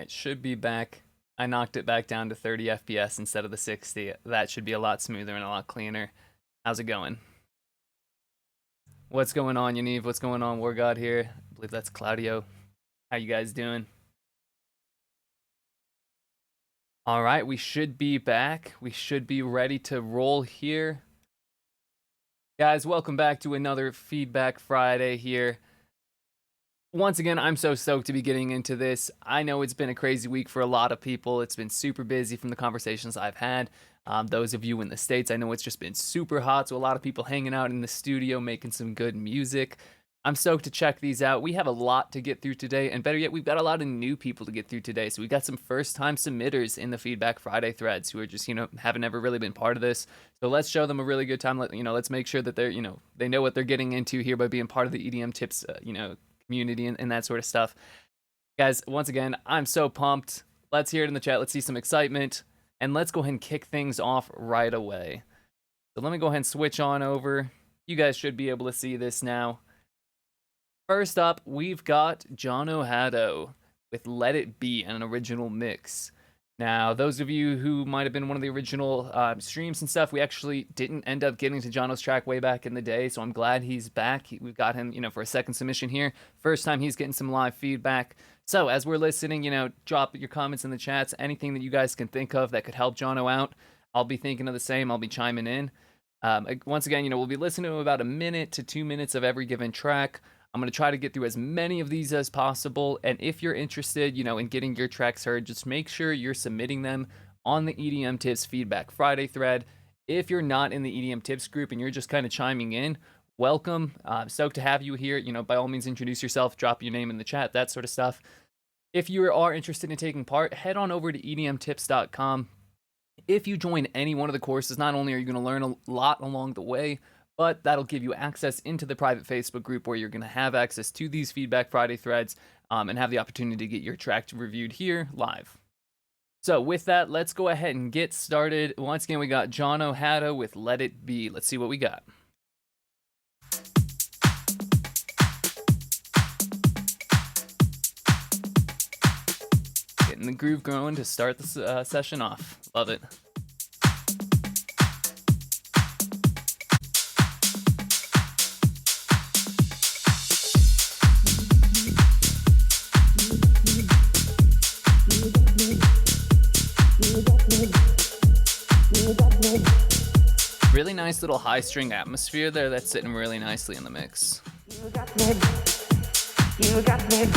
Alright, should be back. I knocked it back down to 30 FPS instead of the 60. That should be a lot smoother and a lot cleaner. How's it going? What's going on, Yaniv? What's going on, War God here? I believe that's Claudio. How you guys doing? Alright, we should be back. We should be ready to roll here. Guys, welcome back to another Feedback Friday here. Once again, I'm so stoked to be getting into this. I know it's been a crazy week for a lot of people. It's been super busy from the conversations I've had. Those of you in the States, I know it's just been super hot, so a lot of people hanging out in the studio making some good music. I'm stoked to check these out. We have a lot to get through today, and better yet, we've got a lot of new people to get through today. So we got some first-time submitters in the Feedback Friday threads who are just, haven't ever really been part of this. So let's show them a really good time. Let's make sure that they're, they know what they're getting into here by being part of the EDM Tips, community and that sort of stuff. Guys, once again, I'm so pumped. Let's hear it in the chat. Let's see some excitement, and let's go ahead and kick things off right away. So let me go ahead and switch on over. You guys should be able to see this now. First up, we've got John Ohara with Let It Be, an original mix. Now, those of you who might have been one of the original streams and stuff, we actually didn't end up getting to Jono's track way back in the day, so I'm glad he's back. We've got him, for a second submission here. First time he's getting some live feedback. So, as we're listening, drop your comments in the chats, anything that you guys can think of that could help Jono out. I'll be thinking of the same. I'll be chiming in. Once again, we'll be listening to about 1 minute to 2 minutes of every given track. I'm going to try to get through as many of these as possible, and if you're interested, in getting your tracks heard, just make sure you're submitting them on the EDM Tips Feedback Friday thread. If you're not in the EDM Tips group and you're just kind of chiming in, welcome. Stoked to have you here. By all means, introduce yourself, drop your name in the chat, that sort of stuff. If you are interested in taking part, head on over to edmtips.com. If you join any one of the courses, not only are you going to learn a lot along the way, but that'll give you access into the private Facebook group where you're going to have access to these Feedback Friday threads and have the opportunity to get your track reviewed here live. So with that, let's go ahead and get started. Once again, we got John Ohara with Let It Be. Let's see what we got. Getting the groove going to start the session off. Love it. Really nice little high string atmosphere there that's sitting really nicely in the mix. You got me, you got me,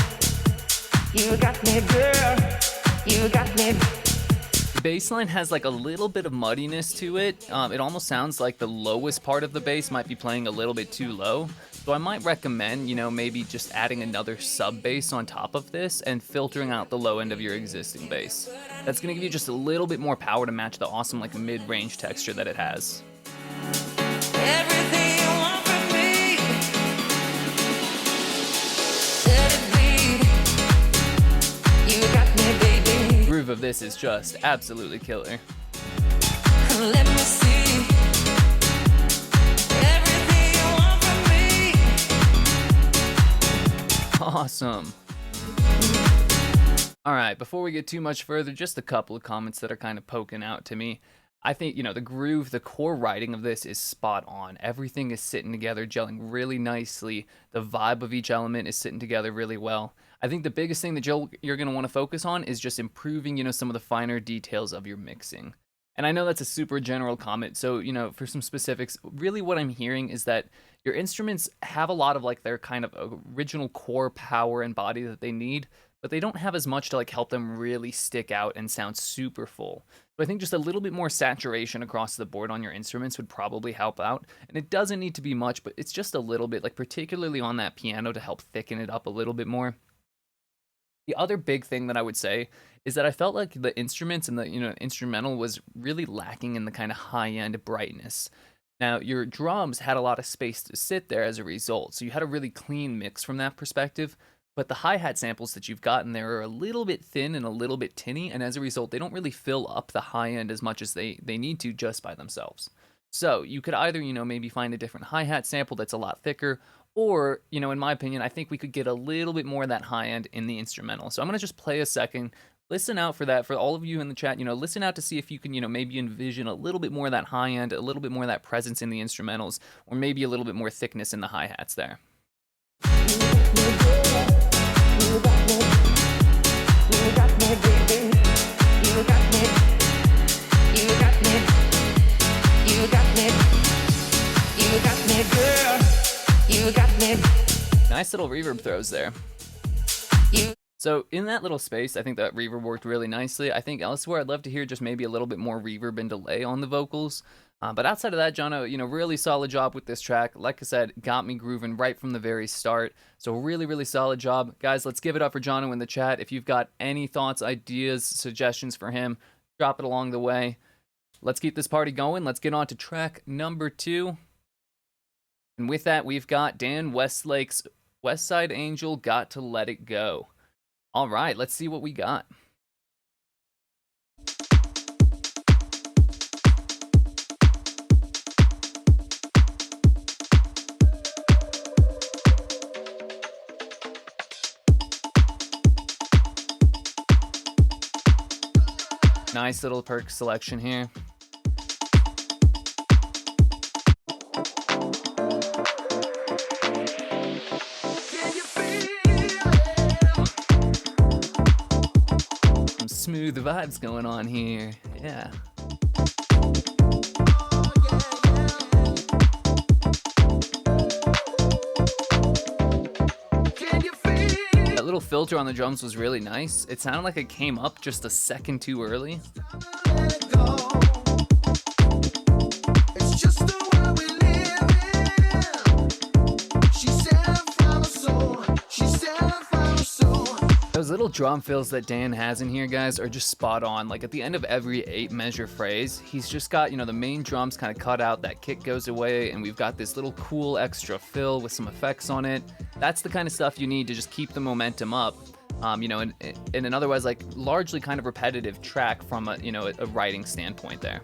you got me, girl, you got me. The bass line has like a little bit of muddiness to it. It almost sounds like the lowest part of the bass might be playing a little bit too low. So I might recommend, maybe just adding another sub bass on top of this and filtering out the low end of your existing bass. That's gonna give you just a little bit more power to match the awesome like mid-range texture that it has. Everything you want from me, let it be. You got me, baby. The groove of this is just absolutely killer. Let me see. Everything you want from me. Awesome. All right, before we get too much further, just a couple of comments that are kind of poking out to me. I think, the groove, the core writing of this is spot on. Everything is sitting together, gelling really nicely. The vibe of each element is sitting together really well. I think the biggest thing that you're going to want to focus on is just improving, some of the finer details of your mixing. And I know that's a super general comment, so, for some specifics, really what I'm hearing is that your instruments have a lot of, their kind of original core power and body that they need, but they don't have as much to, help them really stick out and sound super full. So I think just a little bit more saturation across the board on your instruments would probably help out. And it doesn't need to be much, but it's just a little bit, particularly on that piano to help thicken it up a little bit more. The other big thing that I would say is that I felt like the instruments and the instrumental was really lacking in the kind of high-end brightness. Now, your drums had a lot of space to sit there as a result, so you had a really clean mix from that perspective. But the hi-hat samples that you've gotten there are a little bit thin and a little bit tinny, and as a result, they don't really fill up the high end as much as they need to just by themselves. So you could either, maybe find a different hi-hat sample that's a lot thicker, or, in my opinion, I think we could get a little bit more of that high end in the instrumental. So I'm going to just play a second, listen out for that. For all of you in the chat, listen out to see if you can, maybe envision a little bit more of that high end, a little bit more of that presence in the instrumentals, or maybe a little bit more thickness in the hi-hats there. Nice little reverb throws there. So in that little space, I think that reverb worked really nicely. I think elsewhere, I'd love to hear just maybe a little bit more reverb and delay on the vocals. But outside of that, Jono, really solid job with this track. Like I said, got me grooving right from the very start. So really, really solid job. Guys, let's give it up for Jono in the chat. If you've got any thoughts, ideas, suggestions for him, drop it along the way. Let's keep this party going. Let's get on to track number 2. And with that, we've got Dan Westlake's West Side Angel, Got to Let It Go. All right, let's see what we got. Nice little perk selection here. Some smooth vibes going on here. Yeah. That little filter on the drums was really nice. It sounded like it came up just a second too early. Those little drum fills that Dan has in here, guys, are just spot on. Like at the end of every 8-measure phrase, he's just got, the main drums kind of cut out, that kick goes away, and we've got this little cool extra fill with some effects on it. That's the kind of stuff you need to just keep the momentum up. In an otherwise like largely kind of repetitive track from a writing standpoint there.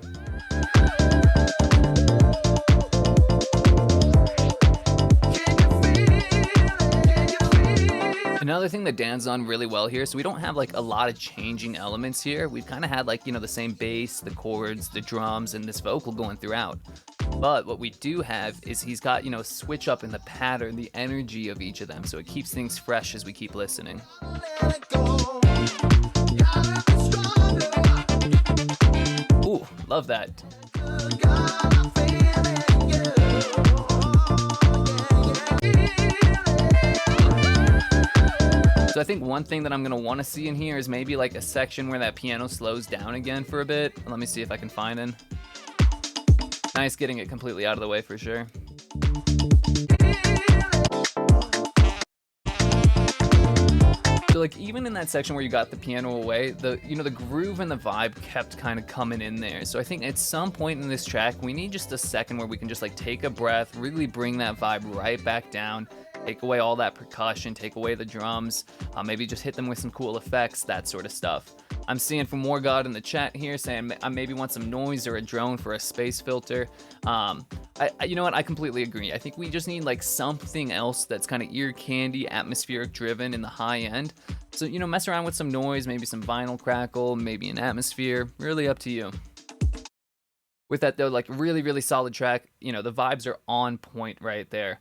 Another thing that Dan's done really well here, so we don't have like a lot of changing elements here. We've kind of had like, the same bass, the chords, the drums, and this vocal going throughout. But what we do have is he's got, a switch up in the pattern, the energy of each of them, so it keeps things fresh as we keep listening. Ooh, love that. So I think one thing that I'm going to want to see in here is maybe like a section where that piano slows down again for a bit. Let me see if I can find it. Nice getting it completely out of the way for sure. So like even in that section where you got the piano away, the groove and the vibe kept kind of coming in there. So I think at some point in this track, we need just a second where we can just like take a breath, really bring that vibe right back down. Take away all that percussion, take away the drums, maybe just hit them with some cool effects, that sort of stuff. I'm seeing from More God in the chat here saying I maybe want some noise or a drone for a space filter. You know what? I completely agree. I think we just need like something else that's kind of ear candy, atmospheric driven in the high end. So, mess around with some noise, maybe some vinyl crackle, maybe an atmosphere, really up to you. With that though, like really, really solid track. The vibes are on point right there.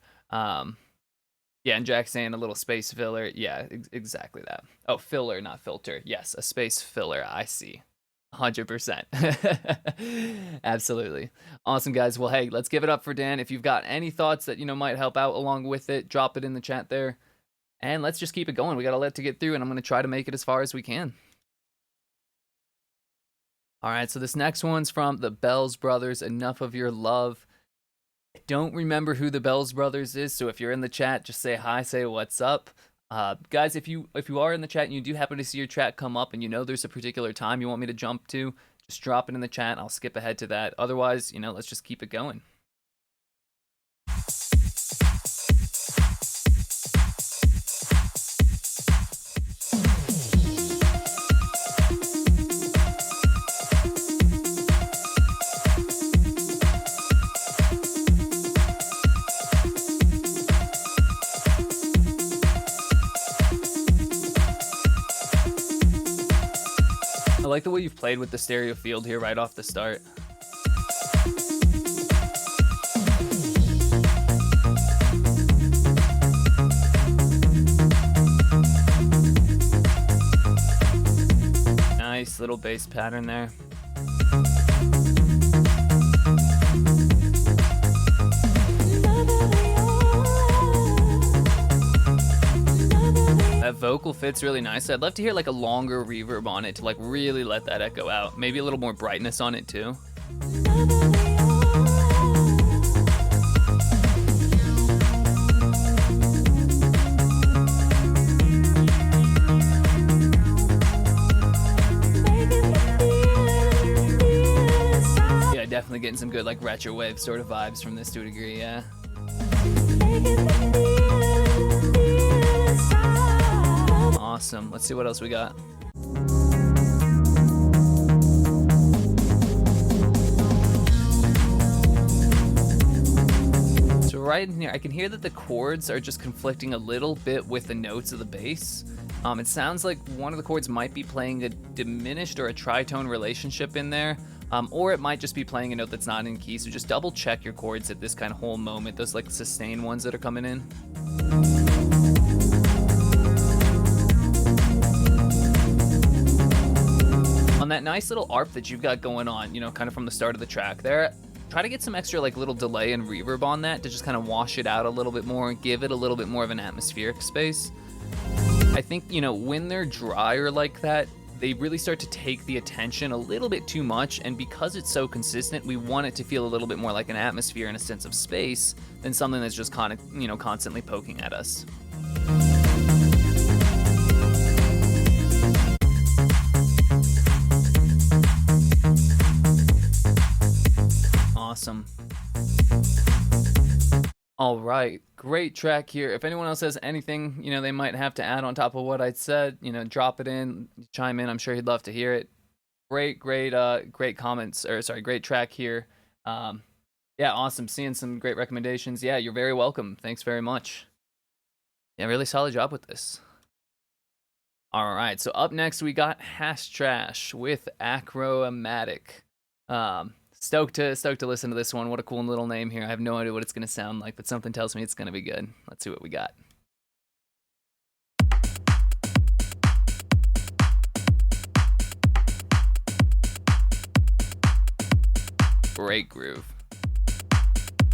Yeah, and Jack's saying a little space filler. Yeah, exactly that. Oh, filler, not filter. Yes, a space filler. I see. 100%. Absolutely. Awesome, guys. Well, hey, let's give it up for Dan. If you've got any thoughts that, might help out along with it, drop it in the chat there. And let's just keep it going. We got a lot to get through, and I'm going to try to make it as far as we can. All right, so this next one's from the Bells Brothers, Enough of Your Love. I don't remember who the Bells Brothers is, so if you're in the chat, just say hi, say what's up. Guys, if you are in the chat and you do happen to see your chat come up and there's a particular time you want me to jump to, just drop it in the chat. I'll skip ahead to that. Otherwise, let's just keep it going. I like the way you've played with the stereo field here right off the start. Nice little bass pattern there. That vocal fits really nice. I'd love to hear like a longer reverb on it to like really let that echo out. Maybe a little more brightness on it too. Yeah, definitely getting some good like retro wave sort of vibes from this to a degree, yeah. Awesome. Let's see what else we got. So right in here, I can hear that the chords are just conflicting a little bit with the notes of the bass. It sounds like one of the chords might be playing a diminished or a tritone relationship in there, or it might just be playing a note that's not in key. So just double check your chords at this kind of whole moment, those like sustain ones that are coming in. On that nice little arp that you've got going on, you know, kind of from the start of the track there, try to get some extra like little delay and reverb on that to just kind of wash it out a little bit more and give it a little bit more of an atmospheric space. I think, you know, when they're drier like that, they really start to take the attention a little bit too much, and because it's so consistent, we want it to feel a little bit more like an atmosphere and a sense of space than something that's just kind of, you know, constantly poking at us. Awesome. All right, great track here. If anyone else has anything, you know, they might have to add on top of what I said, you know, drop it in, chime in. I'm sure he'd love to hear it. Great comments, or sorry, great track here. Yeah, awesome. Seeing some great recommendations. Yeah, you're very welcome. Thanks very much. Yeah, really solid job with this. All right, so up next we got Hash Trash with Acromatic. Stoked to listen to this one. What a cool little name here. I have no idea what it's going to sound like, but something tells me it's going to be good. Let's see what we got. Great groove.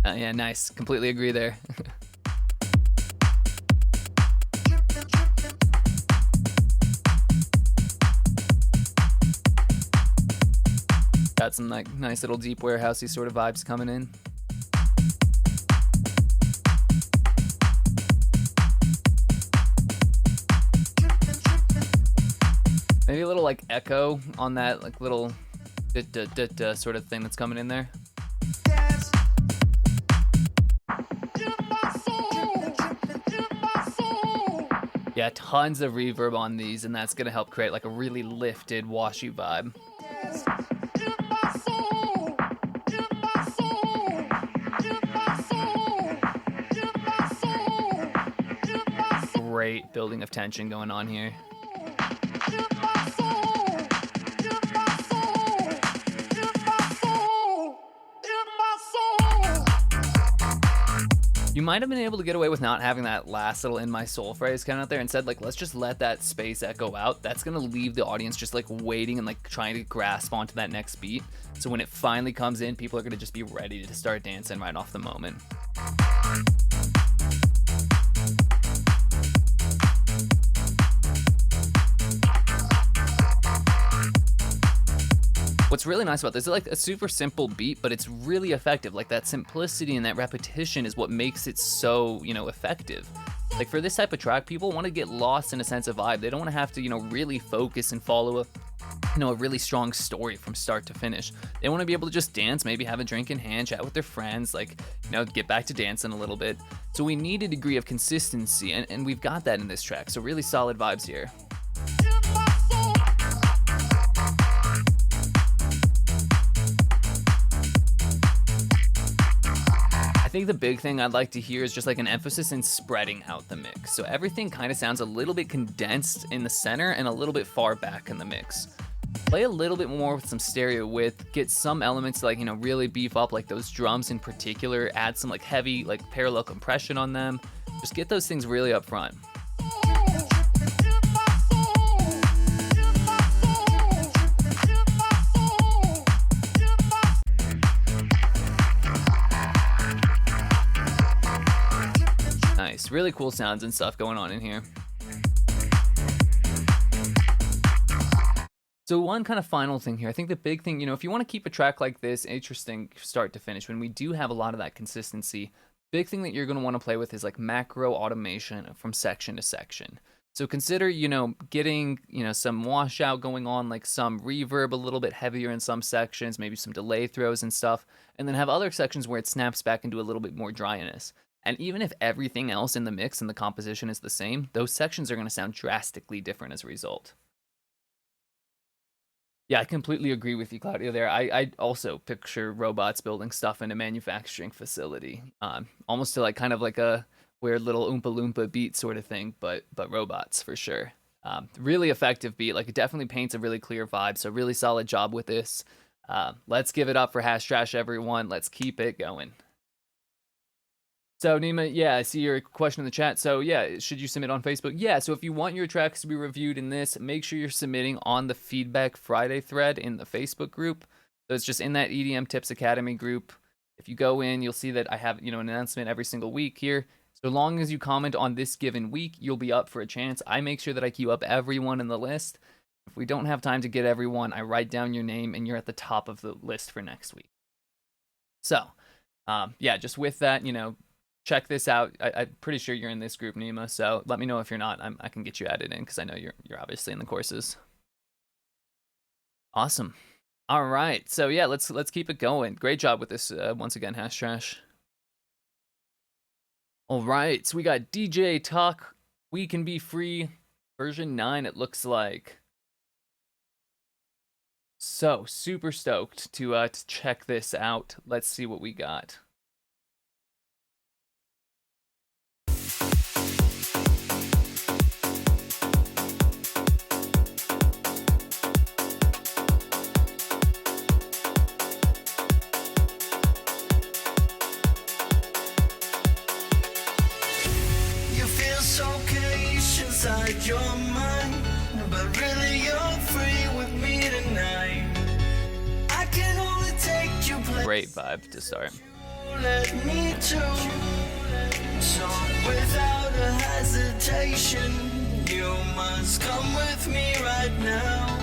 Yeah, nice. Completely agree there. Got some like nice little deep warehousey sort of vibes coming in. Maybe a little like echo on that like little sort of thing that's coming in there. Yeah, tons of reverb on these, and that's gonna help create like a really lifted, washy vibe. Great building of tension going on here. You might have been able to get away with not having that last little "in my soul" phrase kind of out there. Instead, like, let's just let that space echo out. That's gonna leave the audience just like waiting and like trying to grasp onto that next beat. So when it finally comes in, people are gonna just be ready to start dancing right off the moment. What's really nice about this is like a super simple beat, but it's really effective. Like that simplicity and that repetition is what makes it so, you know, effective. Like for this type of track, people want to get lost in a sense of vibe. They don't want to have to, you know, really focus and follow a, you know, a really strong story from start to finish. They want to be able to just dance, maybe have a drink in hand, chat with their friends, like, you know, get back to dancing a little bit. So we need a degree of consistency, and we've got that in this track. So really solid vibes here. I think the big thing I'd like to hear is just like an emphasis in spreading out the mix. So everything kind of sounds a little bit condensed in the center and a little bit far back in the mix. Play a little bit more with some stereo width, get some elements like, you know, really beef up, like those drums in particular, add some like heavy, like parallel compression on them. Just get those things really up front. Nice, really cool sounds and stuff going on in here. So one kind of final thing here, I think the big thing, you know, if you want to keep a track like this interesting start to finish, when we do have a lot of that consistency, big thing that you're going to want to play with is like macro automation from section to section. So consider, you know, getting, you know, some washout going on, like some reverb a little bit heavier in some sections, maybe some delay throws and stuff, and then have other sections where it snaps back into a little bit more dryness. And even if everything else in the mix and the composition is the same, those sections are going to sound drastically different as a result. Yeah, I completely agree with you, Claudia, there. I also picture robots building stuff in a manufacturing facility, almost to like kind of like a weird little Oompa Loompa beat sort of thing, but robots for sure. Really effective beat, like it definitely paints a really clear vibe, so really solid job with this. Let's give it up for Hash Trash, everyone. Let's keep it going. So Nima, yeah, I see your question in the chat. So yeah, should you submit on Facebook? Yeah, so if you want your tracks to be reviewed in this, make sure you're submitting on the Feedback Friday thread in the Facebook group. So it's just in that EDM Tips Academy group. If you go in, you'll see that I have, you know, an announcement every single week here. So long as you comment on this given week, you'll be up for a chance. I make sure that I queue up everyone in the list. If we don't have time to get everyone, I write down your name and you're at the top of the list for next week. So yeah, just with that, you know, check this out. I'm pretty sure you're in this group, Nima, so let me know if you're not. I can get you added in because I know you're obviously in the courses. Awesome. All right, so yeah, let's keep it going. Great job with this once again, Hash Trash. All right, so we got DJ Talk, We Can Be Free, version 9, it looks like. So super stoked to check this out. Let's see what we got. Inside your mind, but really you're free with me tonight. I can only take you places. Great vibe to start. Let me to. So without a hesitation, you must come with me right now,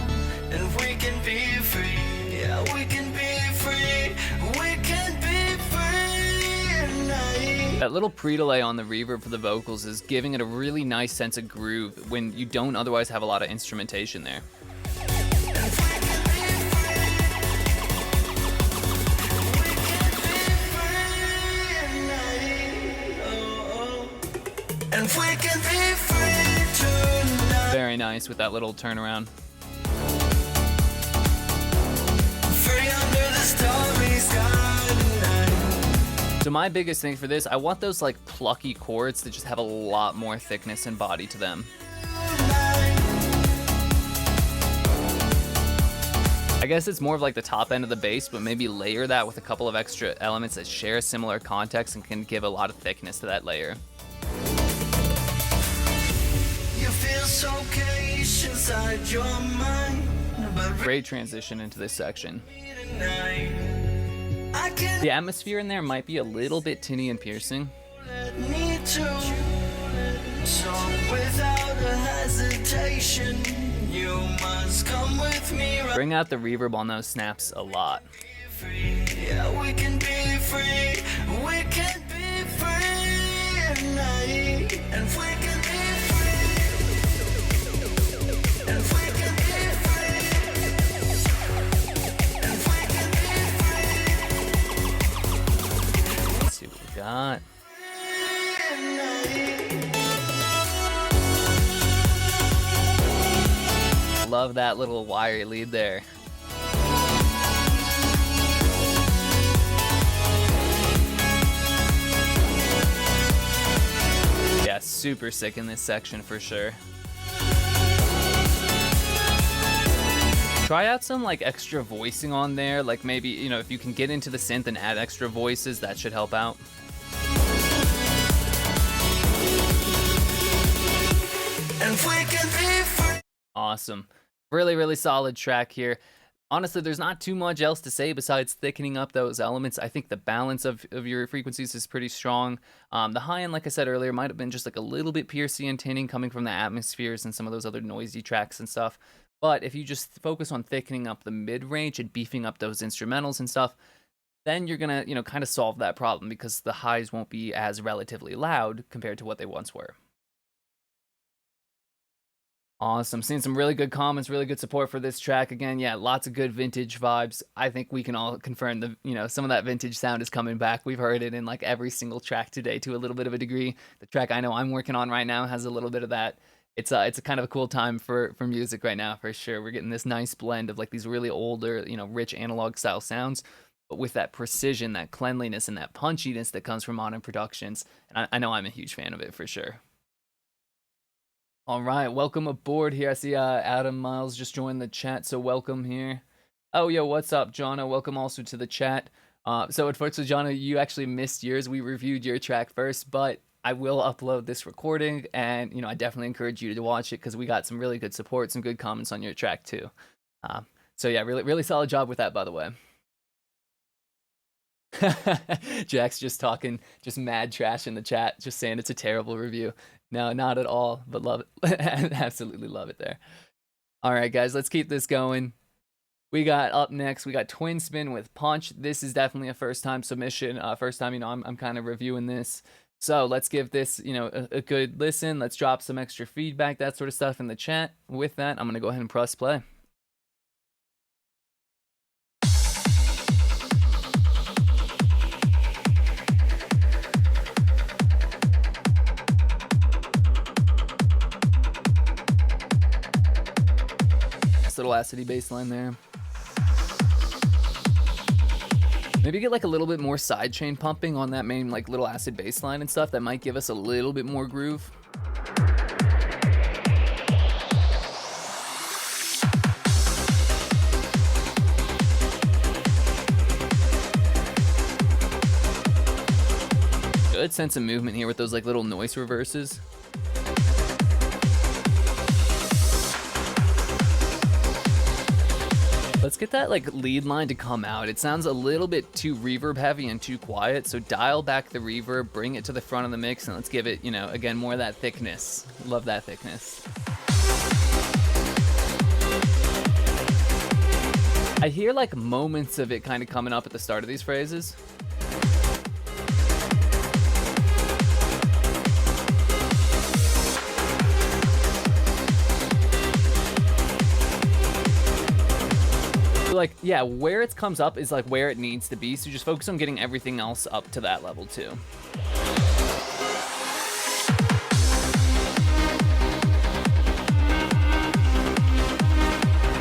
and we can be free. Yeah, we can be free. We can be free tonight. That little pre-delay on the reverb for the vocals is giving it a really nice sense of groove when you don't otherwise have a lot of instrumentation there. Very nice with that little turnaround. Free under the starry sky tonight. So my biggest thing for this, I want those like plucky chords that just have a lot more thickness and body to them. I guess it's more of like the top end of the bass, but maybe layer that with a couple of extra elements that share a similar context and can give a lot of thickness to that layer. You feel so caged inside your mind, but Great transition into this section. tonight I can The atmosphere in there might be a little bit tinny and piercing. let me to. So without a hesitation, you must come with me right Bring out the reverb on those snaps a lot. free. Yeah, we can be free. We can be free tonight. And we can be free. And we can be free. And we can be free Let's see what we got. tonight. Love that little wiry lead there. Yeah, super sick in this section for sure. try out some like extra voicing on there. Like maybe, you know, if you can get into the synth and add extra voices, that should help out. And we can be free. Awesome. Really, really solid track here. Honestly, there's not too much else to say besides thickening up those elements. I think the balance of your frequencies is pretty strong. The high end, like I said earlier, might have been just like a little bit piercy and tinning coming from the atmospheres and some of those other noisy tracks and stuff. But if you just focus on thickening up the mid-range and beefing up those instrumentals and stuff, then you're gonna, you know, kind of solve that problem because the highs won't be as relatively loud compared to what they once were. Awesome. Seeing some really good comments, really good support for this track. Again, yeah, lots of good vintage vibes. I think we can all confirm the, you know, some of that vintage sound is coming back. We've heard it in like every single track today to a little bit of a degree. The track I know I'm working on right now has a little bit of that. It's a kind of a cool time for music right now, for sure. We're getting this nice blend of like these really older, you know, rich analog style sounds, but with that precision, that cleanliness, and that punchiness that comes from modern productions. And I know I'm a huge fan of it for sure. All right, welcome aboard here. I see Adam Miles just joined the chat, so welcome here. Oh, yo, what's up, Jono? Welcome also to the chat. So unfortunately, Jono, you actually missed yours. We reviewed your track first, but I will upload this recording, and, you know, I definitely encourage you to watch it because we got some really good support, some good comments on your track too. So yeah, really, really solid job with that, by the way. Jack's just talking, just mad trash in the chat, just saying it's a terrible review. No, not at all, but love it. Absolutely love it there. All right, guys, let's keep this going. We got up next, we got Twin Spin with Punch. This is definitely a first time submission. First time, you know, I'm kind of reviewing this. So let's give this, you know, a good listen. Let's drop some extra feedback, that sort of stuff in the chat. With that, I'm going to go ahead and press play. Little acidy bass line there. Maybe get like a little bit more sidechain pumping on that main like little acid bass line and stuff. That might give us a little bit more groove. Good sense of movement here with those like little noise reverses. Let's get that like lead line to come out. It sounds a little bit too reverb heavy and too quiet, so dial back the reverb, bring it to the front of the mix, and let's give it, you know, again, more of that thickness. Love that thickness. I hear like moments of it kind of coming up at the start of these phrases. Like, yeah, where it comes up is like where it needs to be, so just focus on getting everything else up to that level too.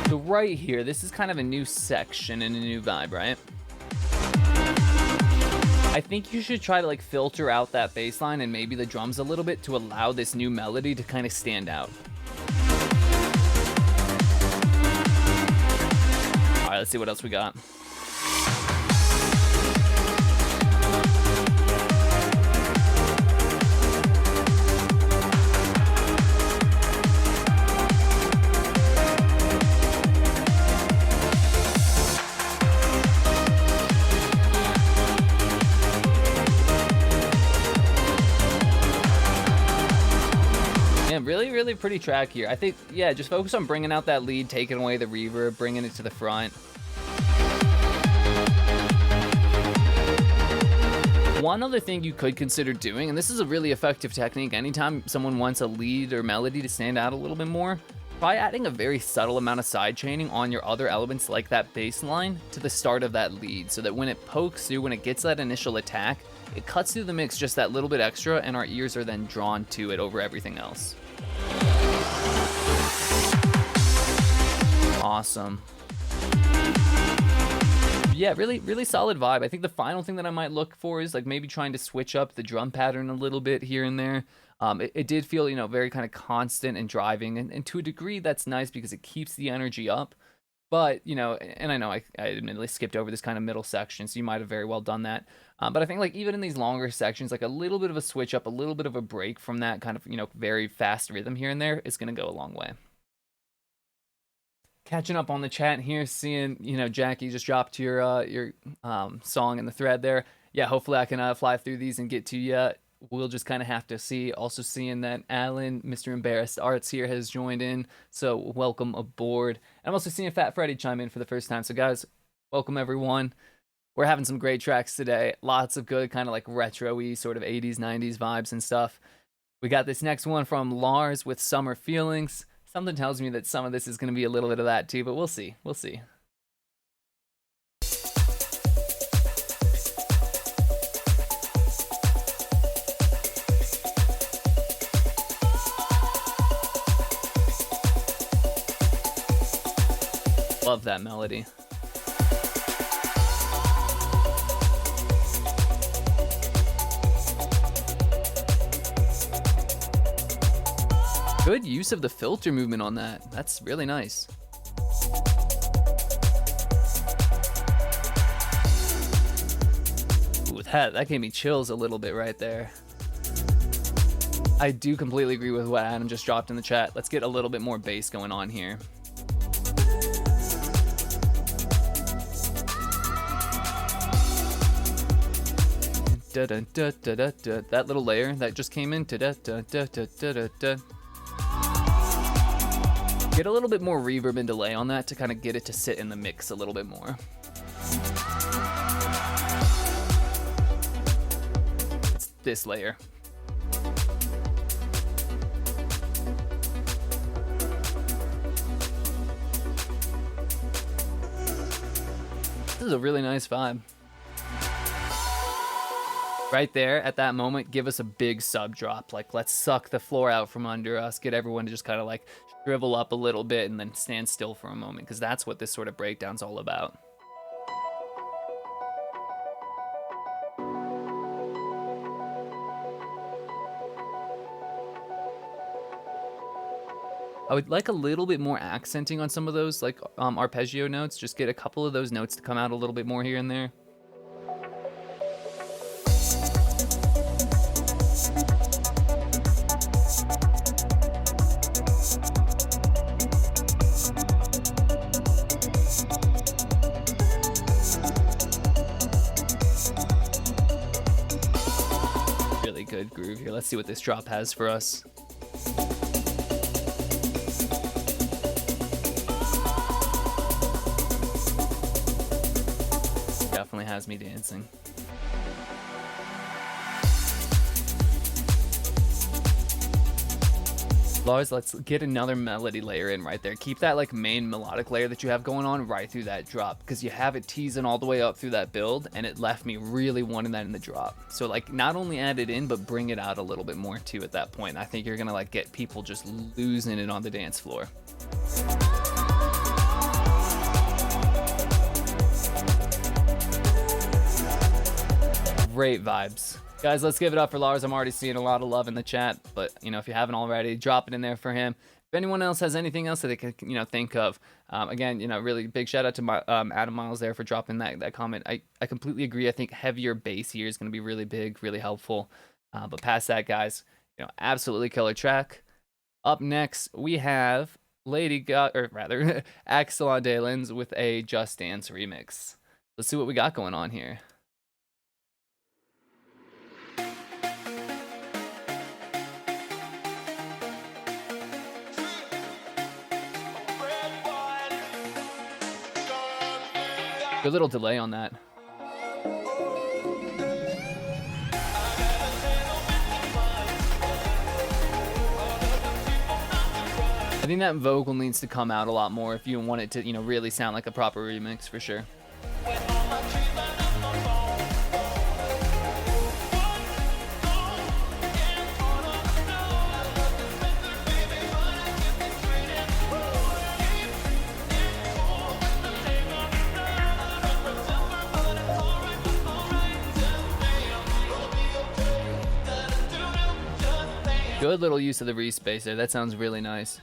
So right here, this is kind of a new section and a new vibe, right? I think you should try to like filter out that bass line and maybe the drums a little bit to allow this new melody to kind of stand out. All right, let's see what else we got. Yeah, really pretty track here. I think, yeah, just focus on bringing out that lead, taking away the reverb, bringing it to the front. One other thing you could consider doing, and this is a really effective technique, anytime someone wants a lead or melody to stand out a little bit more, try adding a very subtle amount of side chaining on your other elements like that bass line to the start of that lead, so that when it pokes through, when it gets that initial attack, it cuts through the mix just that little bit extra, and our ears are then drawn to it over everything else. Awesome. Yeah, really solid vibe. I think the final thing that I might look for is like maybe trying to switch up the drum pattern a little bit here and there. It did feel, you know, very kind of constant and driving, and to a degree that's nice because it keeps the energy up. But, you know, and I know I admittedly skipped over this kind of middle section, so you might have very well done that. But I think like even in these longer sections, like a little bit of a switch up, a little bit of a break from that kind of, you know, very fast rhythm here and there is going to go a long way. Catching up on the chat here, seeing, you know, Jackie just dropped your song in the thread there. Yeah, hopefully I can fly through these and get to you. We'll just kind of have to see. Also seeing that Alan, Mr. Embarrassed Arts here, has joined in, so welcome aboard. And I'm also seeing Fat Freddy chime in for the first time. So guys, welcome everyone. We're having some great tracks today. Lots of good kind of like retro-y sort of 80s, 90s vibes and stuff. We got this next one from Lars with Summer Feelings. Something tells me that some of this is going to be a little bit of that too, but we'll see. We'll see. Love that melody. Good use of the filter movement on that. That's really nice. Ooh, that gave me chills a little bit right there. I do completely agree with what Adam just dropped in the chat. Let's get a little bit more bass going on here. Da, da, da, da, da, da. That little layer that just came in. Da, da, da, da, da, da, da. Get a little bit more reverb and delay on that to kind of get it to sit in the mix a little bit more. It's this layer. This is a really nice vibe. Right there at that moment, give us a big sub drop. Like, let's suck the floor out from under us, get everyone to just kind of like shrivel up a little bit and then stand still for a moment, because that's what this sort of breakdown's all about. I would like a little bit more accenting on some of those like arpeggio notes. Just get a couple of those notes to come out a little bit more here and there. Good groove here. Let's see what this drop has for us. Definitely has me dancing. Lars, let's get another melody layer in right there. Keep that like main melodic layer that you have going on right through that drop, because you have it teasing all the way up through that build, and it left me really wanting that in the drop. So like not only add it in, but bring it out a little bit more too at that point. I think you're gonna like get people just losing it on the dance floor. Great vibes. Guys, let's give it up for Lars. I'm already seeing a lot of love in the chat, but you know, if you haven't already, drop it in there for him. If anyone else has anything else that they can, you know, think of, again, you know, really big shout out to my Adam Miles there for dropping that comment. I completely agree. I think heavier bass here is going to be really big, really helpful. But past that, guys, you know, absolutely killer track. Up next, we have Axel Delens with a Just Dance remix. Let's see what we got going on here. Good little delay on that. I think that vocal needs to come out a lot more if you want it to, you know, really sound like a proper remix for sure. Good little use of the respacer. That sounds really nice.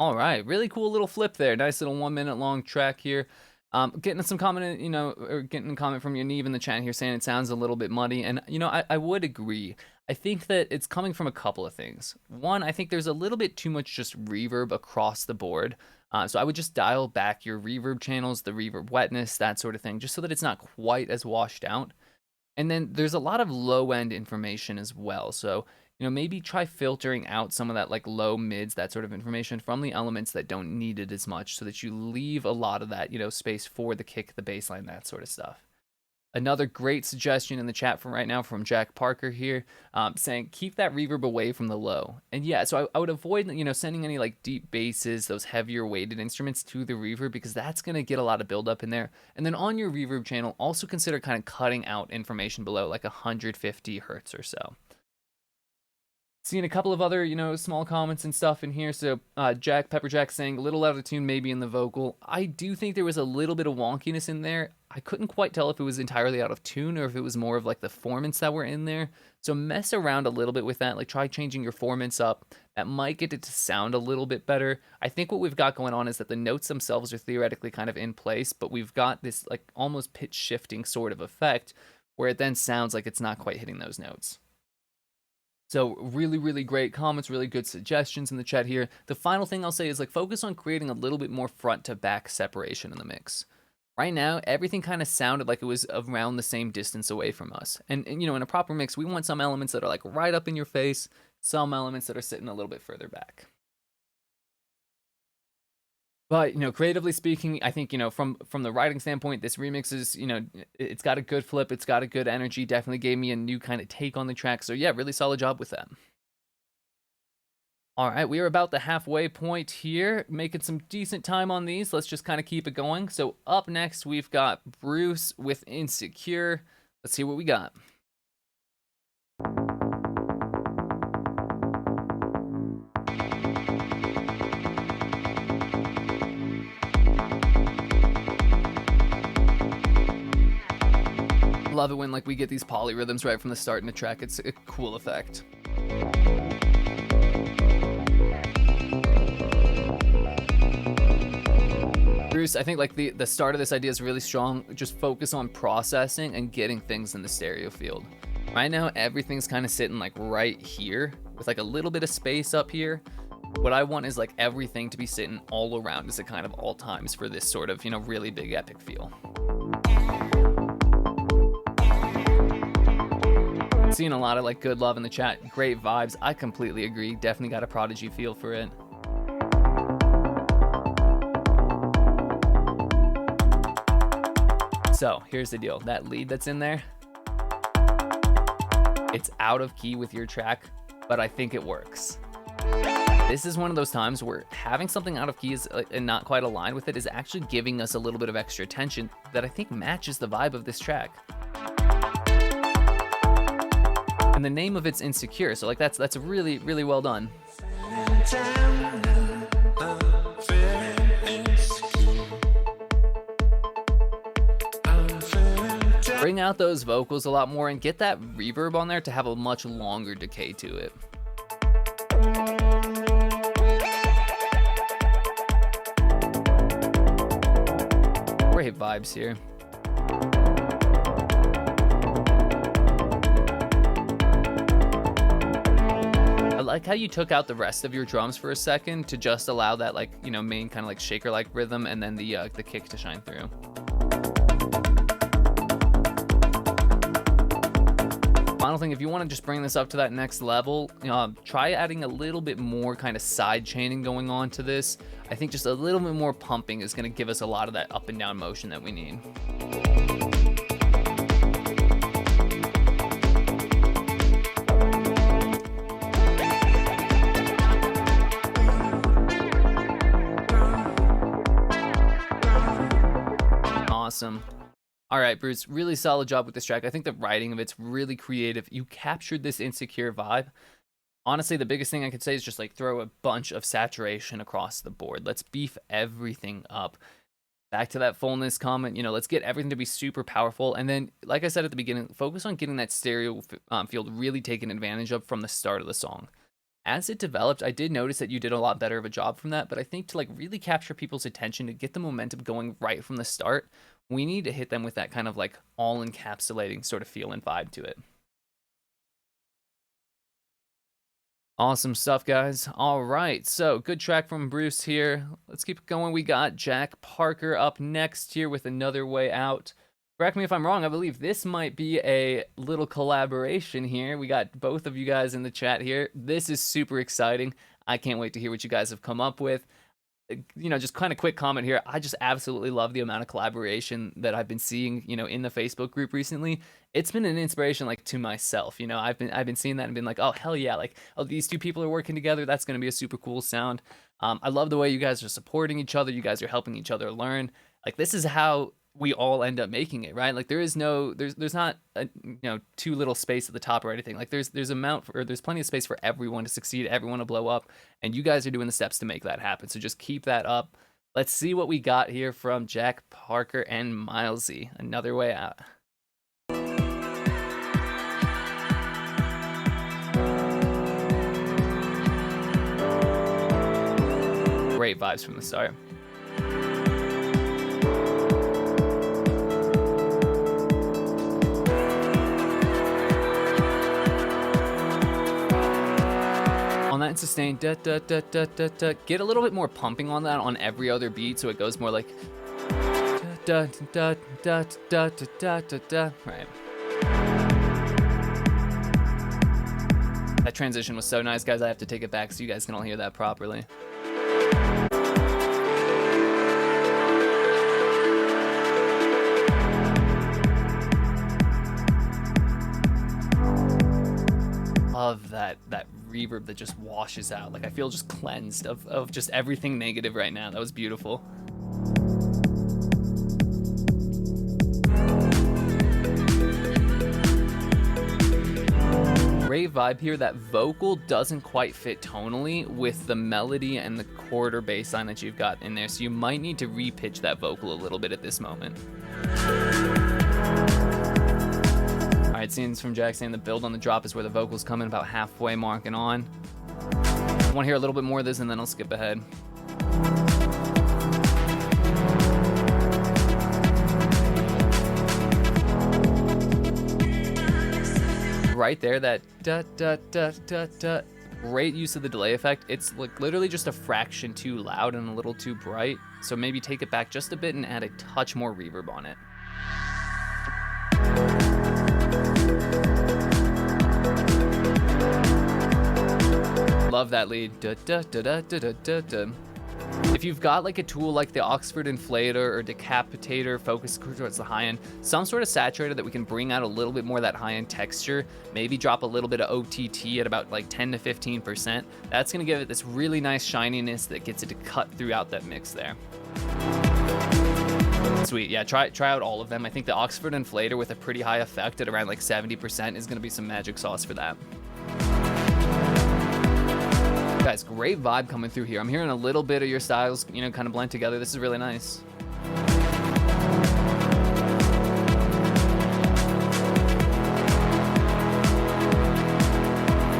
All right, really cool little flip there. Nice little 1 minute long track here. Getting some comment, or getting a comment from your Neve in the chat here saying it sounds a little bit muddy, and I would agree. I think that it's coming from a couple of things. One, I think there's a little bit too much just reverb across the board. So I would just dial back your reverb channels, the reverb wetness, that sort of thing, just so that it's not quite as washed out. And then there's a lot of low end information as well. So, maybe try filtering out some of that like low mids, that sort of information from the elements that don't need it as much so that you leave a lot of that, space for the kick, the bass line, that sort of stuff. Another great suggestion in the chat from right now from Jack Parker here, saying keep that reverb away from the low. And yeah, so I would avoid sending any like deep basses, those heavier weighted instruments to the reverb, because that's going to get a lot of buildup in there. And then on your reverb channel, also consider kind of cutting out information below like 150 hertz or so. Seeing a couple of other, small comments and stuff in here. So Pepperjack saying a little out of tune maybe in the vocal. I do think there was a little bit of wonkiness in there. I couldn't quite tell if it was entirely out of tune or if it was more of like the formants that were in there. So mess around a little bit with that. Like try changing your formants up. That might get it to sound a little bit better. I think what we've got going on is that the notes themselves are theoretically kind of in place, but we've got this like almost pitch shifting sort of effect where it then sounds like it's not quite hitting those notes. So really, really great comments, really good suggestions in the chat here. The final thing I'll say is like focus on creating a little bit more front to back separation in the mix. Right now, everything kind of sounded like it was around the same distance away from us. And in a proper mix, we want some elements that are like right up in your face, some elements that are sitting a little bit further back. But, creatively speaking, I think, from the writing standpoint, this remix is, it's got a good flip. It's got a good energy. Definitely gave me a new kind of take on the track. So, yeah, really solid job with that. All right, we are about the halfway point here, making some decent time on these. Let's just kind of keep it going. So, up next, we've got Bruce with Insecure. Let's see what we got. Love it when like we get these polyrhythms right from the start in the track. It's a cool effect. Bruce, I think like the start of this idea is really strong. Just focus on processing and getting things in the stereo field. Right now, everything's kind of sitting like right here with like a little bit of space up here. What I want is like everything to be sitting all around us at kind of all times for this sort of, really big epic feel. Seeing a lot of like good love in the chat, great vibes. I completely agree. Definitely got a Prodigy feel for it. So here's the deal. That lead that's in there, it's out of key with your track, but I think it works. This is one of those times where having something out of key is, and not quite aligned with it is actually giving us a little bit of extra attention that I think matches the vibe of this track. And the name of it's Insecure, so like that's really, really well done. Bring out those vocals a lot more and get that reverb on there to have a much longer decay to it. Great vibes here. I like how you took out the rest of your drums for a second to just allow that like, main kind of like shaker like rhythm and then the kick to shine through. Final thing, if you want to just bring this up to that next level, try adding a little bit more kind of side chaining going on to this. I think just a little bit more pumping is going to give us a lot of that up and down motion that we need. Awesome. All right, Bruce, really solid job with this track. I think the writing of it's really creative. You captured this Insecure vibe. Honestly, the biggest thing I could say is just like throw a bunch of saturation across the board. Let's beef everything up. Back to that fullness comment, let's get everything to be super powerful. And then, like I said at the beginning, focus on getting that stereo field really taken advantage of from the start of the song. as it developed, I did notice that you did a lot better of a job from that. But I think to like really capture people's attention, to get the momentum going right from the start, we need to hit them with that kind of like all encapsulating sort of feel and vibe to it. Awesome stuff, guys. All right, so good track from Bruce here. Let's keep it going. We got Jack Parker up next here with Another Way Out. Correct me if I'm wrong, I believe this might be a little collaboration here. We got both of you guys in the chat here. This is super exciting. I can't wait to hear what you guys have come up with. You know, just kind of quick comment here. I just absolutely love the amount of collaboration that I've been seeing, you know, in the Facebook group recently. It's been an inspiration like to myself. You know, I've been seeing that and been like, oh hell yeah, like, oh, these two people are working together. That's going to be a super cool sound. I love the way you guys are supporting each other. You guys are helping each other learn. Like, this is how we all end up making it, right? Like, there's not a, you know, too little space at the top or anything. Like, there's plenty of space for everyone to succeed, everyone to blow up, and you guys are doing the steps to make that happen. So just keep that up. Let's see what we got here from Jack Parker and Milesy. Another Way Out. Great vibes from the start. On that sustain, da, da, da, da, da, da. Get a little bit more pumping on that on every other beat, so it goes more like da da da da da da da da. Right. That transition was so nice, guys. I have to take it back so you guys can all hear that properly. Love that reverb that just washes out. Like, I feel just cleansed of just everything negative right now. That was beautiful. Great vibe here. That vocal doesn't quite fit tonally with the melody and the quarter bass line that you've got in there, so you might need to re-pitch that vocal a little bit at this moment. Alright, scenes from Jack saying the build on the drop is where the vocals come in about halfway mark and on. I want to hear a little bit more of this and then I'll skip ahead. Right there, that da da da da da. Great use of the delay effect. It's like literally just a fraction too loud and a little too bright. So maybe take it back just a bit and add a touch more reverb on it. Love that lead. Da, da, da, da, da, da, da, da. If you've got like a tool like the Oxford Inflator or Decapitator, focus towards the high end, some sort of saturator that we can bring out a little bit more of that high end texture, maybe drop a little bit of OTT at about like 10 to 15%. That's gonna give it this really nice shininess that gets it to cut throughout that mix there. Sweet, yeah, try out all of them. I think the Oxford Inflator with a pretty high effect at around like 70% is gonna be some magic sauce for that. Guys, great vibe coming through here. I'm hearing a little bit of your styles, you know, kind of blend together. This is really nice.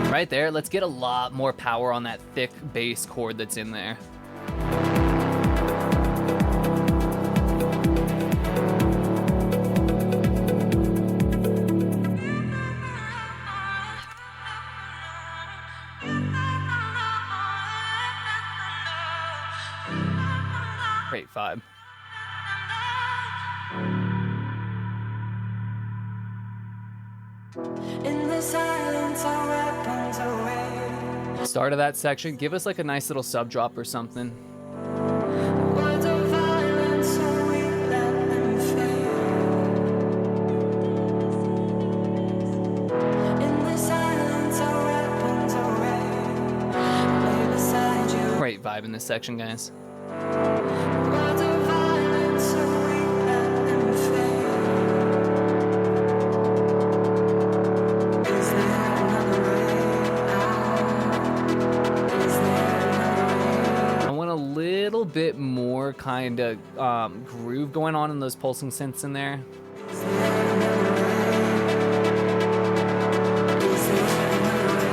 Right there, let's get a lot more power on that thick bass chord that's in there. Great vibe. In the silence, our weapons away. Start of that section, give us like a nice little sub drop or something. Words of violence, so we let them fade. In the silence, our weapons away. Lay beside you. Great vibe in this section, guys. Words of violence, so we let them fade. Is there another way out? Is there another way? I want a little bit more kind of groove going on in those pulsing synths in there. Is there another way? Is there another way?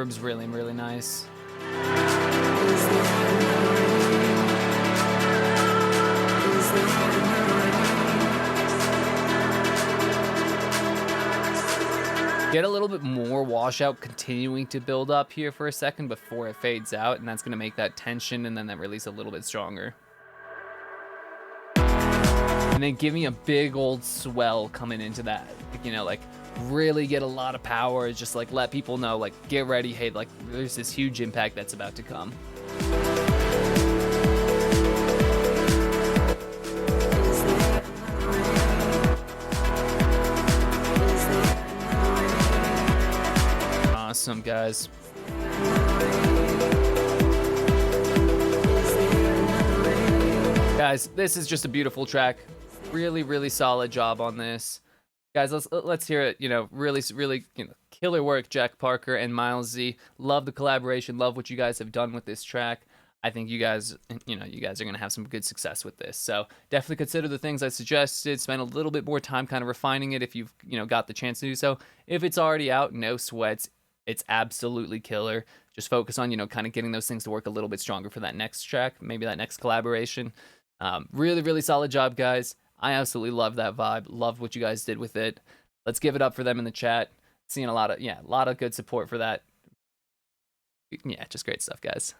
reverb's really, really nice. Get a little bit more washout continuing to build up here for a second before it fades out, and that's going to make that tension and then that release a little bit stronger. And then give me a big old swell coming into that, you know, like really get a lot of power, just like let people know, like get ready, hey, like there's this huge impact that's about to come. Awesome, guys. Guys, this is just a beautiful track. Really, really solid job on this. Guys, let's hear it. You know, really, you know, killer work, Jack Parker and Miles Z. Love the collaboration. Love what you guys have done with this track. I think you guys, you know, you guys are going to have some good success with this. So definitely consider the things I suggested. Spend a little bit more time kind of refining it if you've, you know, got the chance to do so. If it's already out, no sweats. It's absolutely killer. Just focus on, you know, kind of getting those things to work a little bit stronger for that next track, maybe that next collaboration. Really, really solid job, guys. I absolutely love that vibe. Love what you guys did with it. Let's give it up for them in the chat. Seeing a lot of good support for that. Yeah, just great stuff, guys.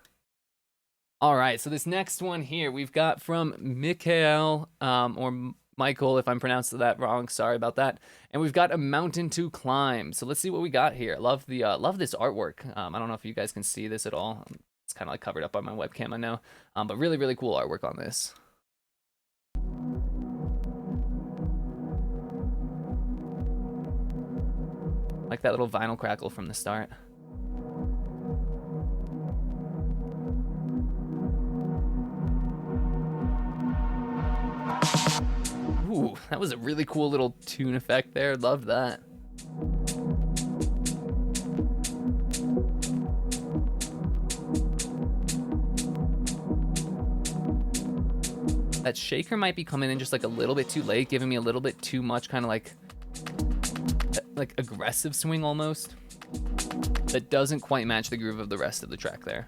All right, so this next one here we've got from Mikhail, or Michael, if I'm pronouncing that wrong, sorry about that. And we've got A Mountain to Climb. So let's see what we got here. Love the love this artwork. I don't know if you guys can see this at all. It's kind of like covered up by my webcam, I know. But really, really cool artwork on this. Like that little vinyl crackle from the start. Ooh, that was a really cool little tune effect there. Love that. That shaker might be coming in just like a little bit too late, giving me a little bit too much kind of like aggressive swing almost. That doesn't quite match the groove of the rest of the track there.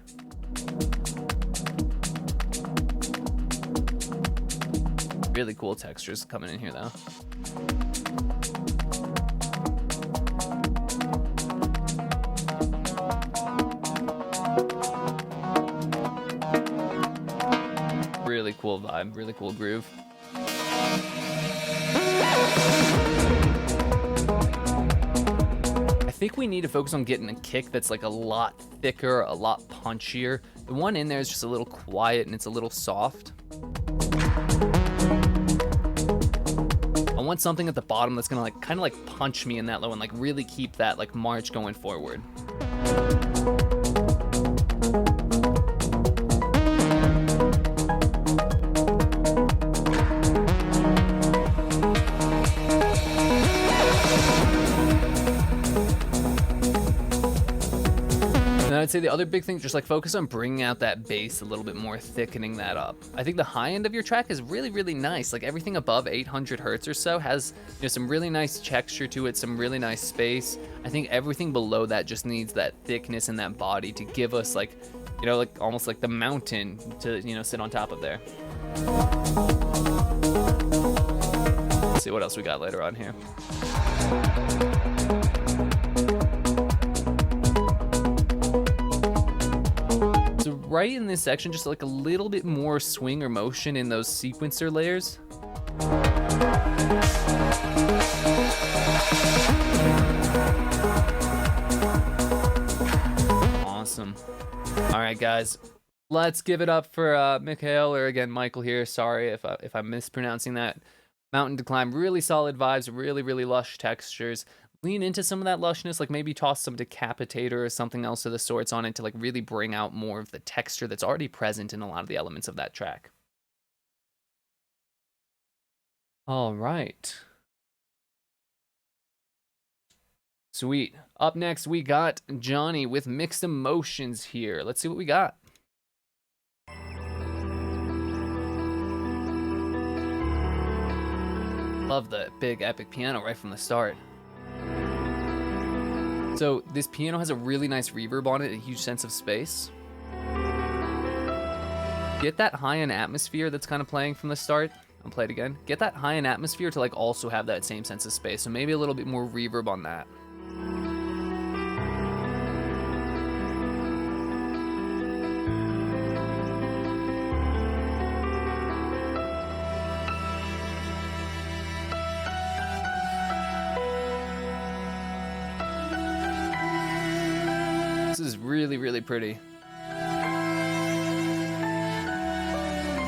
Really cool textures coming in here though. Really cool vibe, really cool groove. I think we need to focus on getting a kick that's like a lot thicker, a lot punchier. The one in there is just a little quiet and it's a little soft. I want something at the bottom that's gonna like kind of like punch me in that low and like really keep that like march going forward. I'd say the other big thing, just like focus on bringing out that bass a little bit more, thickening that up. I think the high end of your track is really, really nice. Like everything above 800 hertz or so has, you know, some really nice texture to it, some really nice space. I think everything below that just needs that thickness and that body to give us like, you know, like almost like the mountain to, you know, sit on top of there. Let's see what else we got later on here. Right in this section, just like a little bit more swing or motion in those sequencer layers. Awesome. All right, guys, let's give it up for Mikhail, or again, Michael here. Sorry if I'm mispronouncing that. Mountain to Climb, really solid vibes, really, really lush textures. Lean into some of that lushness, like maybe toss some Decapitator or something else of the sorts on it to like really bring out more of the texture that's already present in a lot of the elements of that track. All right. Sweet. Up next, we got Johnny with Mixed Emotions here. Let's see what we got. Love the big epic piano right from the start. So this piano has a really nice reverb on it, a huge sense of space. Get that high-end atmosphere that's kind of playing from the start. I'll play it again. Get that high-end atmosphere to like also have that same sense of space. So maybe a little bit more reverb on that. This is really, really pretty.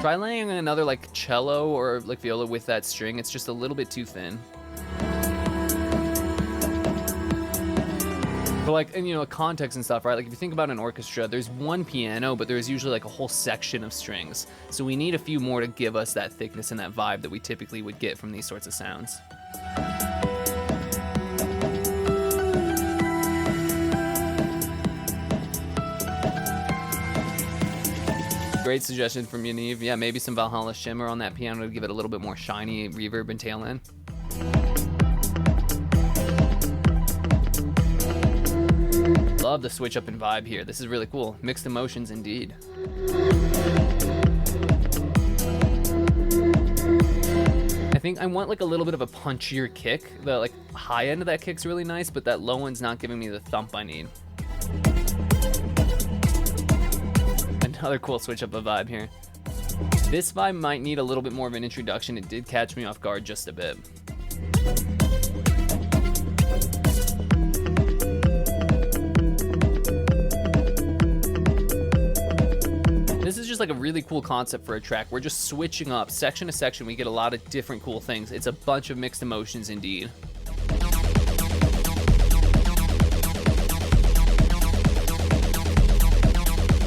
Try laying another like cello or like viola with that string. It's just a little bit too thin. But like, and you know, context and stuff, right? Like if you think about an orchestra, there's one piano, but there's usually like a whole section of strings. So we need a few more to give us that thickness and that vibe that we typically would get from these sorts of sounds. Great suggestion from Yaniv. Yeah, maybe some Valhalla Shimmer on that piano to give it a little bit more shiny reverb and tail end. Love the switch up in vibe here. This is really cool. Mixed emotions indeed. I think I want like a little bit of a punchier kick. The like high end of that kick's really nice, but that low end's not giving me the thump I need. Another cool switch up a vibe here. This vibe might need a little bit more of an introduction. It did catch me off guard just a bit. This is just like a really cool concept for a track. We're just switching up section to section. We get a lot of different cool things. It's a bunch of mixed emotions indeed.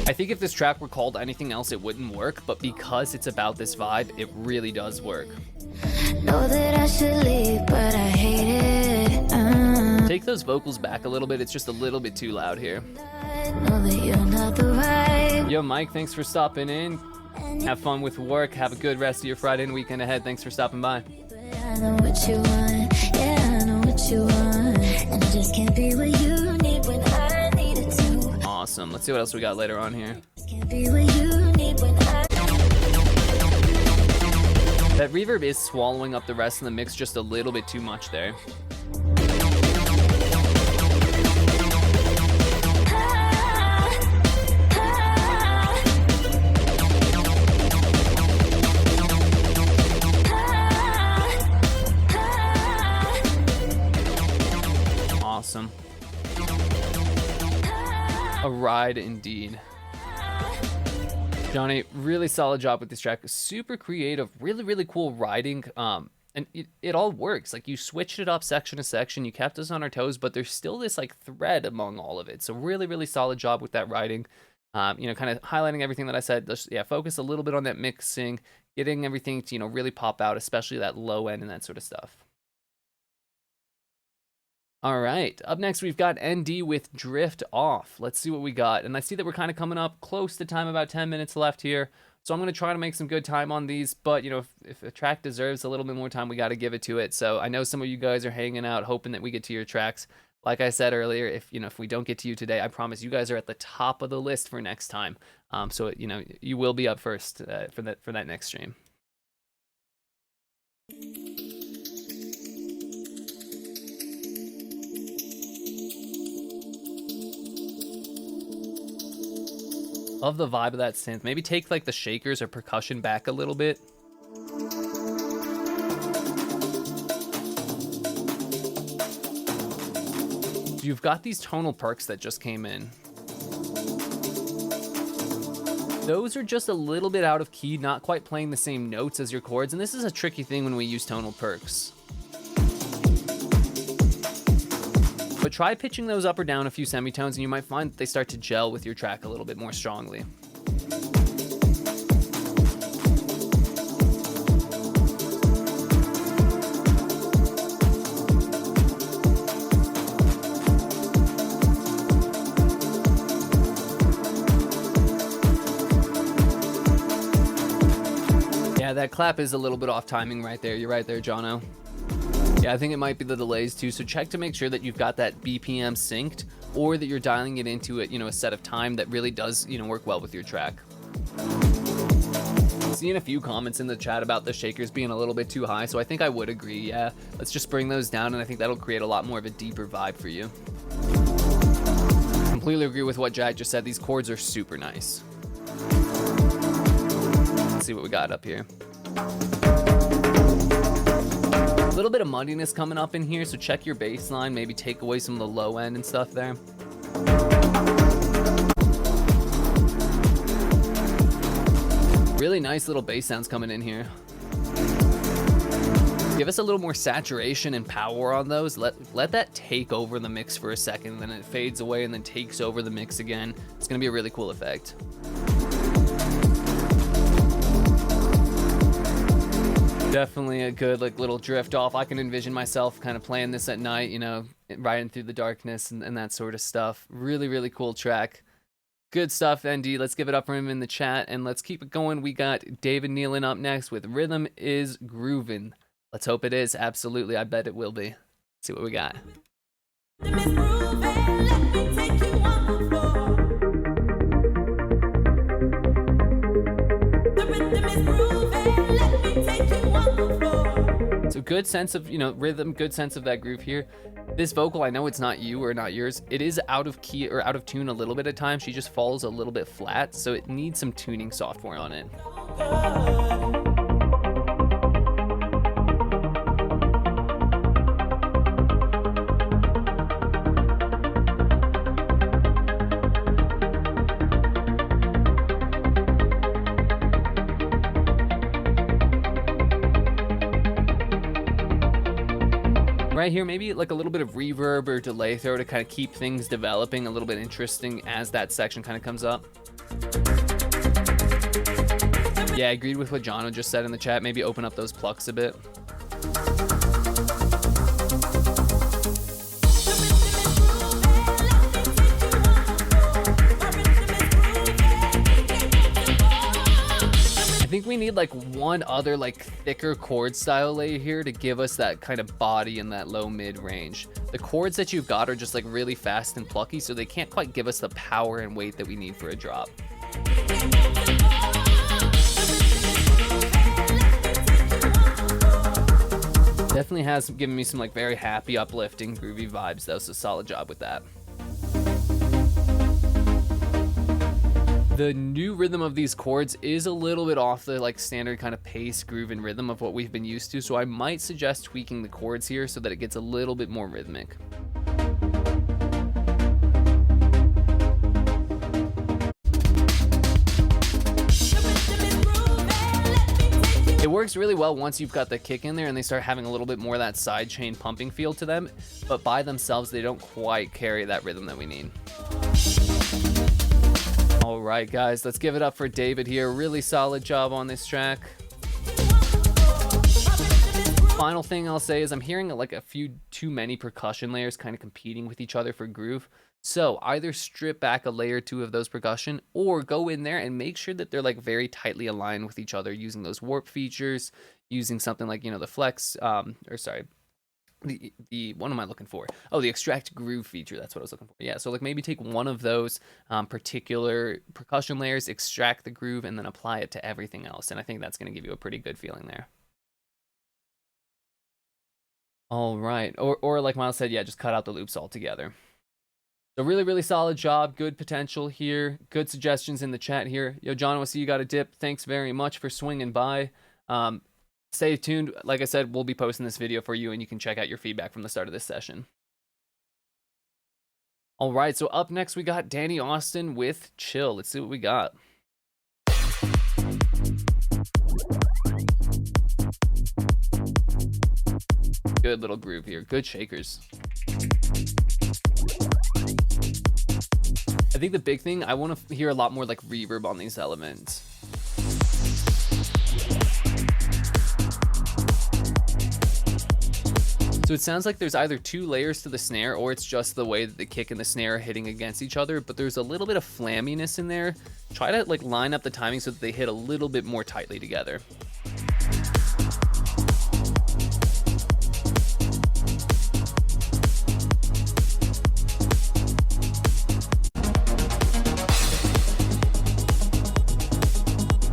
I think if this track were called anything else, it wouldn't work, but because it's about this vibe, it really does work. Know that I should leave, but I hate it. Take those vocals back a little bit. It's just a little bit too loud here. Know that you're not the right. Yo, Mike, thanks for stopping in. Have fun with work. Have a good rest of your Friday and weekend ahead. Thanks for stopping by. But I know what you want. Yeah, I know what you want. And I just can't be what you need when I need it too. Awesome. Let's see what else we got later on here. Can't be what you need when I. That reverb is swallowing up the rest of the mix just a little bit too much there. Awesome. A ride indeed. Johnny, really solid job with this track. Super creative, really, really cool writing. And it all works. Like you switched it up section to section. You kept us on our toes, but there's still this like thread among all of it. So really, really solid job with that writing. You know, kind of highlighting everything that I said. Just, yeah, focus a little bit on that mixing, getting everything to, you know, really pop out, especially that low end and that sort of stuff. All right, up next we've got ND with Drift Off. Let's see what we got. And I see that we're kind of coming up close to time, about 10 minutes left here. So I'm going to try to make some good time on these, but you know, if a track deserves a little bit more time, we got to give it to it. So I know some of you guys are hanging out hoping that we get to your tracks. Like I said earlier, if we don't get to you today, I promise you guys are at the top of the list for next time. So you know, you will be up first for that next stream. Love the vibe of that synth. Maybe take like the shakers or percussion back a little bit. You've got these tonal perks that just came in. Those are just a little bit out of key, not quite playing the same notes as your chords, and this is a tricky thing when we use tonal perks. But try pitching those up or down a few semitones and you might find that they start to gel with your track a little bit more strongly. Yeah, that clap is a little bit off timing right there. You're right there, Jono. Yeah, I think it might be the delays too, so check to make sure that you've got that BPM synced, or that you're dialing it into it, a set of time that really does, work well with your track. Seeing a few comments in the chat about the shakers being a little bit too high, so I think I would agree. Yeah, let's just bring those down, and I think that'll create a lot more of a deeper vibe for you. Completely agree with what Jack just said. These chords are super nice. Let's see what we got up here. A little bit of muddiness coming up in here, so check your bass line, maybe take away some of the low end and stuff there. Really nice little bass sounds coming in here. Give us a little more saturation and power on those. Let that take over the mix for a second, then it fades away and then takes over the mix again. It's gonna be a really cool effect. Definitely a good little drift off. I can envision myself kind of playing this at night, riding through the darkness and that sort of stuff. Really, really cool track. Good stuff, ND. Let's give it up for him in the chat, and let's keep it going. We got David Nealon up next with Rhythm is Groovin'. Let's hope it is. Absolutely, I bet it will be. Let's see what we got. So good sense of, rhythm, good sense of that groove here. This vocal, I know it's not you or not yours. It is out of key or out of tune a little bit at times. She just falls a little bit flat, so it needs some tuning software on it. Right here, maybe like a little bit of reverb or delay throw to kind of keep things developing a little bit interesting as that section kind of comes up. Yeah, I agreed with what Jono just said in the chat. Maybe open up those plucks a bit. I think we need one other thicker chord style layer here to give us that kind of body in that low mid range. The chords that you've got are just really fast and plucky, so they can't quite give us the power and weight that we need for a drop. Definitely has given me some very happy, uplifting, groovy vibes though, so solid job with that. The new rhythm of these chords is a little bit off the standard kind of pace, groove, and rhythm of what we've been used to, so I might suggest tweaking the chords here so that it gets a little bit more rhythmic. It works really well once you've got the kick in there and they start having a little bit more of that side chain pumping feel to them, but by themselves they don't quite carry that rhythm that we need. All right, guys, let's give it up for David here. Really solid job on this track. Final thing I'll say is I'm hearing a few too many percussion layers kind of competing with each other for groove. So either strip back a layer or two of those percussion, or go in there and make sure that they're very tightly aligned with each other using those warp features, using something like, the flex, the what am I looking for? Oh, the extract groove feature. That's what I was looking for. Yeah, so maybe take one of those particular percussion layers, extract the groove, and then apply it to everything else. And I think that's going to give you a pretty good feeling there. All right, or like Miles said, yeah, just cut out the loops altogether. So really, really solid job. Good potential here. Good suggestions in the chat here. Yo, John, I see you got a dip. Thanks very much for swinging by. Stay tuned. Like I said, we'll be posting this video for you, and you can check out your feedback from the start of this session. All right, so up next, we got Danny Austin with Chill. Let's see what we got. Good little groove here. Good shakers. I think the big thing, I want to hear a lot more reverb on these elements. So it sounds like there's either two layers to the snare, or it's just the way that the kick and the snare are hitting against each other, but there's a little bit of flamminess in there. Try to line up the timing so that they hit a little bit more tightly together.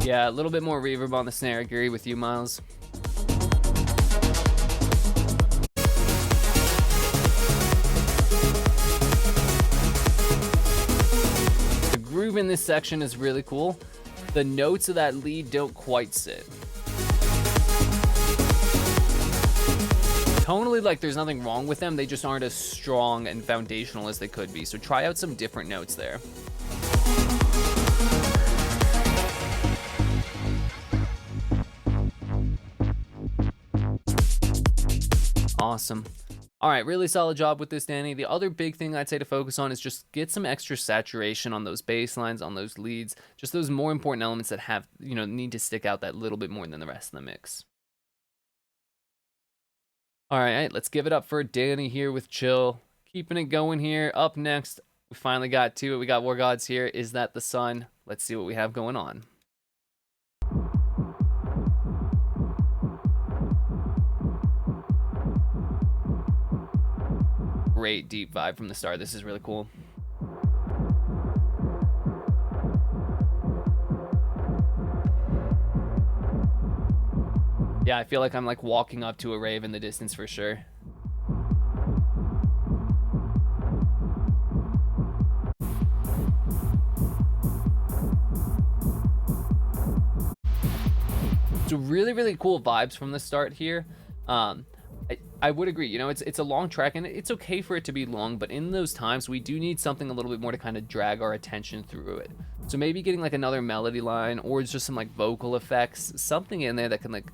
Yeah, a little bit more reverb on the snare. I agree with you, Miles. The groove in this section is really cool. The notes of that lead don't quite sit. Tonally, like, there's nothing wrong with them. They just aren't as strong and foundational as they could be. So try out some different notes there. Awesome. All right, really solid job with this, Danny. The other big thing I'd say to focus on is just get some extra saturation on those bass lines, on those leads, just those more important elements that have, need to stick out that little bit more than the rest of the mix. All right, let's give it up for Danny here with Chill. Keeping it going here. Up next, we finally got to it. We got War Gods here. Is That the Sun? Let's see what we have going on. Great deep vibe from the start. This is really cool. Yeah, I feel like I'm like walking up to a rave in the distance for sure. So really, really cool vibes from the start here. I would agree, it's a long track and it's okay for it to be long, but in those times we do need something a little bit more to kind of drag our attention through it. So maybe getting like another melody line or just some like vocal effects, something in there that can like,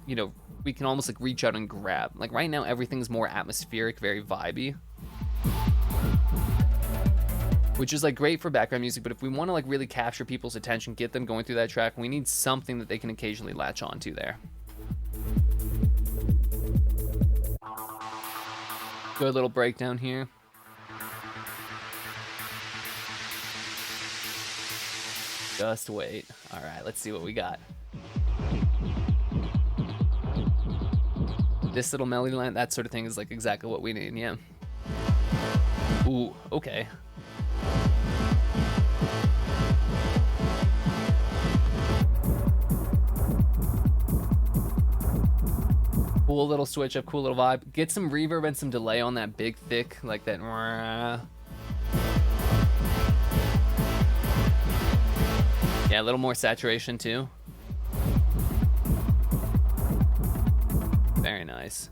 we can almost like reach out and grab. Like right now everything's more atmospheric, very vibey, which is like great for background music, but if we want to like really capture people's attention, get them going through that track, we need something that they can occasionally latch onto there. Good little breakdown here. Just wait. All right, let's see what we got. This little melody line, that sort of thing is like exactly what we need, yeah. Ooh, okay. Cool little switch up, cool little vibe. Get some reverb and some delay on that big thick, like that. Yeah, a little more saturation too. Very nice.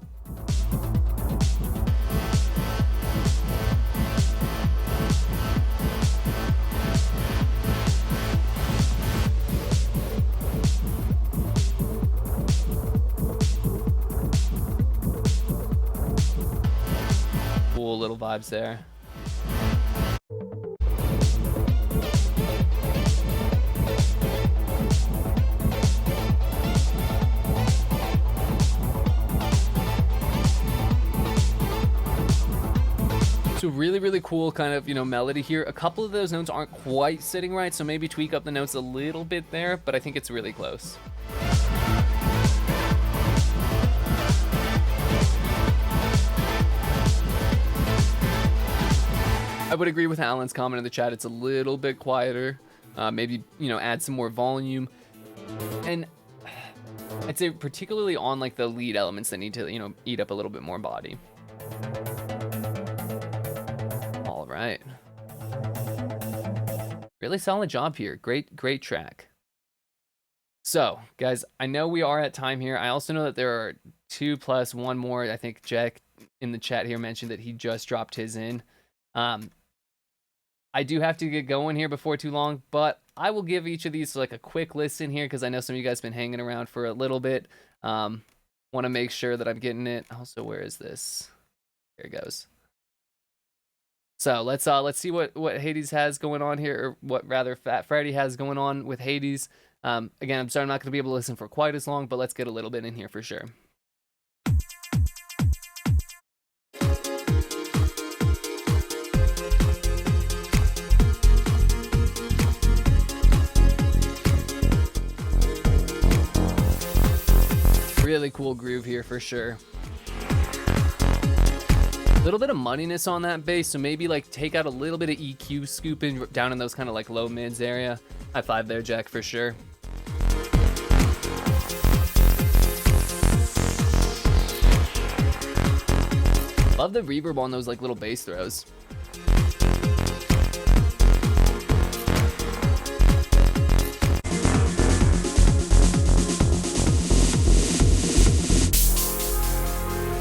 Cool little vibes there. So really, really cool kind of, melody here. A couple of those notes aren't quite sitting right, so maybe tweak up the notes a little bit there, but I think it's really close. I would agree with Alan's comment in the chat. It's a little bit quieter. Maybe, add some more volume. And I'd say particularly on like the lead elements that need to, eat up a little bit more body. All right. Really solid job here. Great track. So, guys, I know we are at time here. I also know that there are 2 plus 1 more. I think Jack in the chat here mentioned that he just dropped his in. I do have to get going here before too long, but I will give each of these like a quick listen here because I know some of you guys have been hanging around for a little bit. Want to make sure that I'm getting it. Also, where is this? Here it goes. So let's see what Hades has going on here, or what rather Fat Freddy has going on with Hades. Again, I'm sorry I'm not going to be able to listen for quite as long, but let's get a little bit in here for sure. Really cool groove here for sure. A little bit of muddiness on that bass, so maybe like take out a little bit of EQ scooping down in those kind of like low mids area. High five there, Jack, for sure. Love the reverb on those like little bass throws.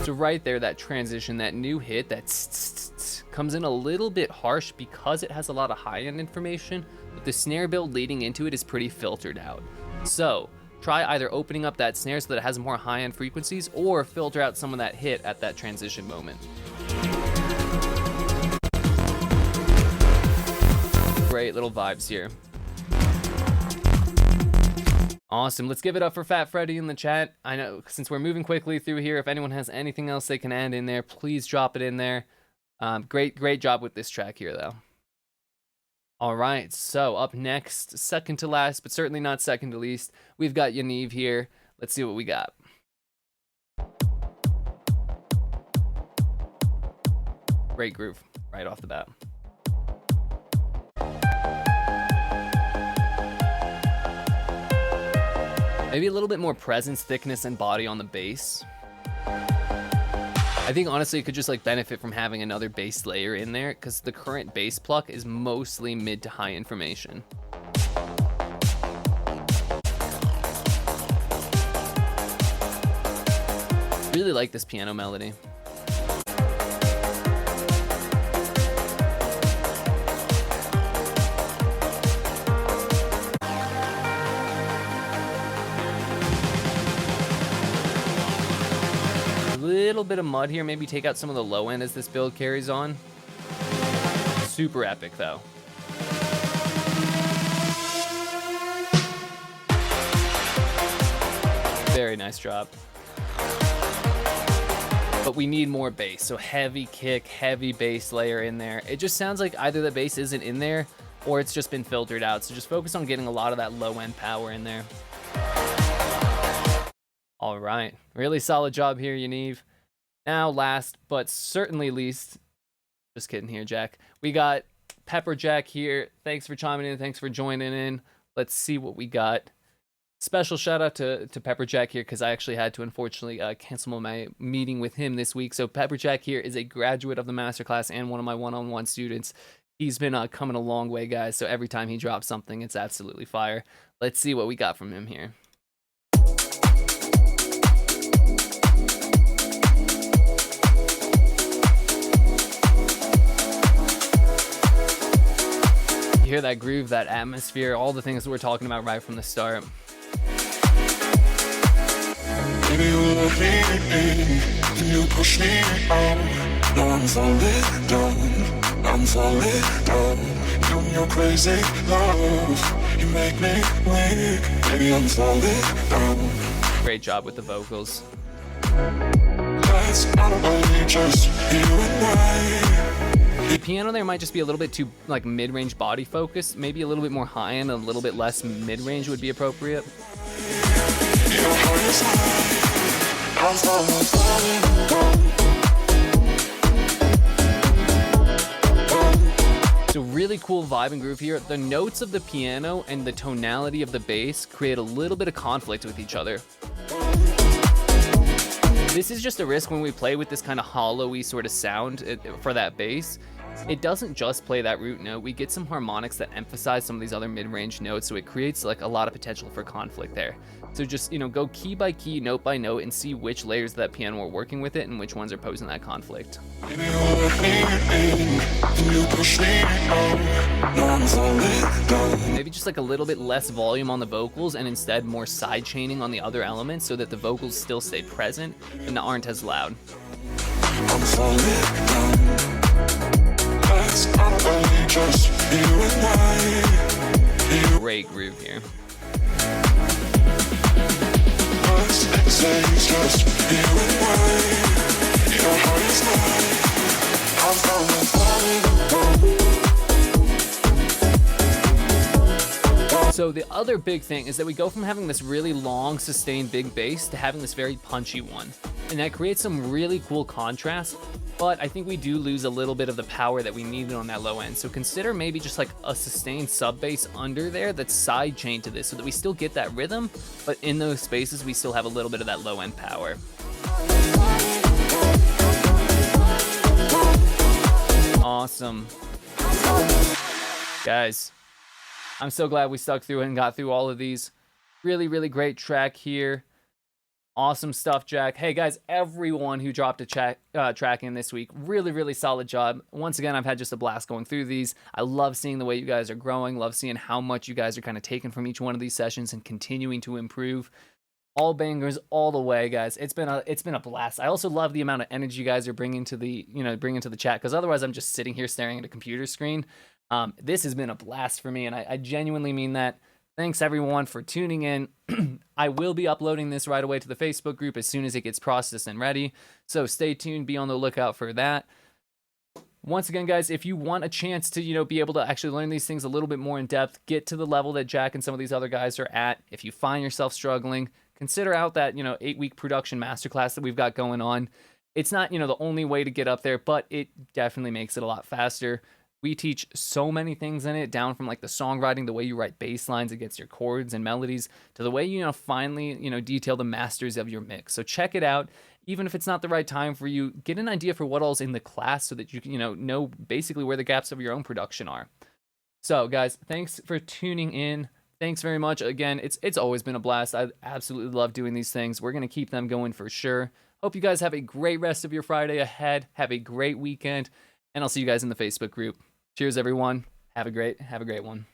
So right there, that transition, that new hit, that comes in a little bit harsh because it has a lot of high-end information, but the snare build leading into it is pretty filtered out. So try either opening up that snare so that it has more high-end frequencies, or filter out some of that hit at that transition moment. Great little vibes here. Awesome. Let's give it up for Fat Freddy in the chat. I know since we're moving quickly through here, if anyone has anything else they can add in there, please drop it in there. Great job with this track here, though. All right, so up next, second to last, but certainly not second to least, we've got Yaniv here. Let's see what we got. Great groove right off the bat. Maybe a little bit more presence, thickness, and body on the bass. I think honestly it could just like benefit from having another bass layer in there, because the current bass pluck is mostly mid to high information. Really like this piano melody. Little bit of mud here, maybe take out some of the low end as this build carries on. Super epic though. Very nice drop. But we need more bass, so heavy kick, heavy bass layer in there. It just sounds like either the bass isn't in there or it's just been filtered out, so just focus on getting a lot of that low end power in there. All right, really solid job here, Yaniv. Now, last but certainly least, just kidding here, Jack. We got Pepper Jack here. Thanks for chiming in. Thanks for joining in. Let's see what we got. Special shout out to Pepper Jack here, because I actually had to unfortunately cancel my meeting with him this week. So Pepper Jack here is a graduate of the masterclass and one of my one-on-one students. He's been coming a long way, guys. So every time he drops something, it's absolutely fire. Let's see what we got from him here. Hear that groove, that atmosphere, all the things that we're talking about right from the start. Baby, you let me in, and you push me out. Now I'm falling down, I'm falling down. You and your crazy love, you make me weak. Baby, I'm falling down. Great job with the vocals. Let's not only just you and I. The piano there might just be a little bit too like mid-range body focused. Maybe a little bit more high end, a little bit less mid-range would be appropriate. So really cool vibe and groove here. The notes of the piano and the tonality of the bass create a little bit of conflict with each other. This is just a risk when we play with this kind of hollowy sort of sound for that bass. It doesn't just play that root note. We get some harmonics that emphasize some of these other mid-range notes, so it creates like a lot of potential for conflict there. So just, go key by key, note by note, and see which layers of that piano are working with it and which ones are posing that conflict. Maybe just like a little bit less volume on the vocals and instead more side chaining on the other elements so that the vocals still stay present and aren't as loud. I'm falling down. Let's not only just you and I. Great groove here. Let's say it's just you and I. You know how it's like. I'm falling down. So the other big thing is that we go from having this really long, sustained big bass to having this very punchy one. And that creates some really cool contrast, but I think we do lose a little bit of the power that we needed on that low end. So consider maybe just like a sustained sub bass under there that's side chained to this so that we still get that rhythm, but in those spaces we still have a little bit of that low end power. Awesome. Guys, I'm so glad we stuck through it and got through all of these. Really, really great track here. Awesome stuff, Jack. Hey, guys, everyone who dropped a track in this week, really, really solid job. Once again, I've had just a blast going through these. I love seeing the way you guys are growing, love seeing how much you guys are kind of taking from each one of these sessions and continuing to improve. All bangers all the way, guys. It's been a blast. I also love the amount of energy you guys are bringing to the chat, because otherwise I'm just sitting here staring at a computer screen. This has been a blast for me, and I genuinely mean that. Thanks everyone for tuning in. I will be uploading this right away to the Facebook group as soon as it gets processed and ready. So stay tuned, be on the lookout for that. Once again, guys, if you want a chance to, be able to actually learn these things a little bit more in depth, get to the level that Jack and some of these other guys are at. If you find yourself struggling, consider out that, 8-week production masterclass that we've got going on. It's not, the only way to get up there, but it definitely makes it a lot faster. We teach so many things in it, down from like the songwriting, the way you write bass lines against your chords and melodies, to the way you finally detail the masters of your mix. So check it out. Even if it's not the right time for you, get an idea for what all's in the class so that you can know basically where the gaps of your own production are. So guys, thanks for tuning in. Thanks very much. Again, it's always been a blast. I absolutely love doing these things. We're gonna keep them going for sure. Hope you guys have a great rest of your Friday ahead. Have a great weekend, and I'll see you guys in the Facebook group. Cheers, everyone. Have a great one.